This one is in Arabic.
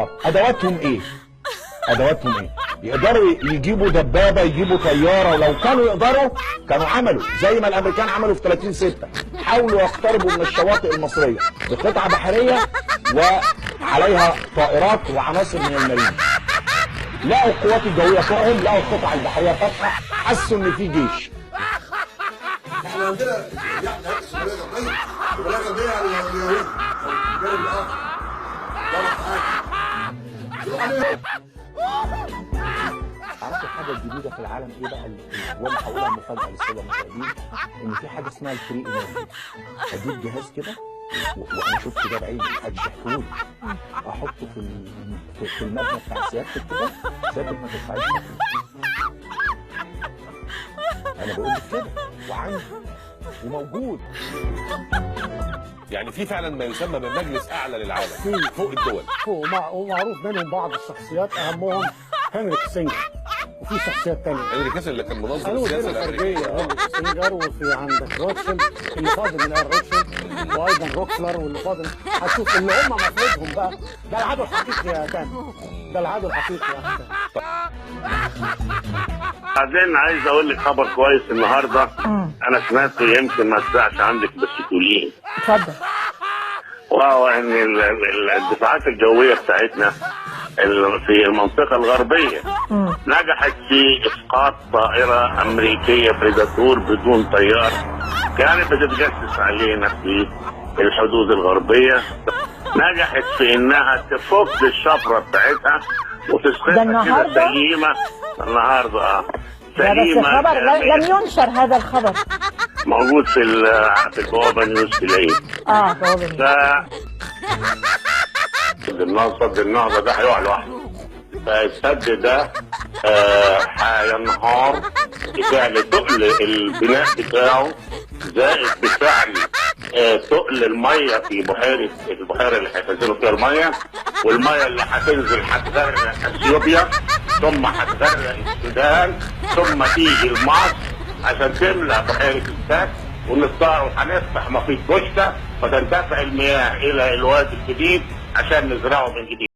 طب ادواتهم ايه؟ ادواتهم ايه؟ يقدروا يجيبوا دبابه، يجيبوا طياره، ولو كانوا يقدروا كانوا عملوا زي ما الامريكان عملوا في 30/6، حاولوا يقتربوا من الشواطئ المصريه بقطعه بحريه وعليها طائرات وعناصر من المارين. لقوا القوات الجويه فوقهم، لقوا القطع البحريه فاتحه، حسوا ان في جيش. احنا عندنا البلاغه دي على اليهود الجانب الاخر. عارف الحاجه الجديده في العالم ايه بقى وانا هقولها مفاجاه للساده المشاهدين؟ ان في حاجه اسمها الفري انرجي. اجيب جهاز كده وانا شفت ده بعيني، محدش يحكولي، احطه في المبنى بتاع سيادتك كده، سيادتك ما تدفعيش انا بقول لك كده، وعندي وموجود. يعني في فعلا ما يسمى بمجلس اعلى للعالم فوق الدول، ومعروف منهم بعض الشخصيات اهمهم هنري كيسنجر، وفي شخصيات ثانيه. هنري كيسنجر اللي كان منظم السياسه الامريكيه. هنري كيسنجر، وفي عندك روتشيلد اللي فاضل من روتشيلد، وايضا روكسلر واللي فاضل. هتشوف اللي هم مفروضهم بقى. ده العدو الحقيقي يا تامر، ده العدو الحقيقي يا تامر. بعدين عايز اقول لك خبر كويس النهارده. انا سمعته يمكن ما تسعش عندك بس تقوليه. اتفضل. وهو ان الدفاعات الجويه بتاعتنا في المنطقه الغربيه نجحت في اسقاط طائره امريكيه بريداتور بدون طيار كانت بتتجسس علينا في الحدود الغربيه. نجحت في انها تفك الشفره بتاعتها وتسقطها كده سليمه النهارده. بس الخبر لم ينشر، هذا الخبر موجود في البوابه نيوز تلاقيه. بوابه صد النهضه ده هيقع لوحده. فالسد ده هينهار بفعل تقل البناء بتاعه، زائد بفعل تقل الميه في البحيره اللي هيخزنوا فيها الميه، والميه اللي هتنزل هتغرق اثيوبيا، ثم هتغرق السودان، ثم تيجي لمصر عشان تملى بحيره السد، ونضطر هنفتح محيط بوشتا فتندفع المياه الى الوادي الجديد عشان نزرعه من جديد.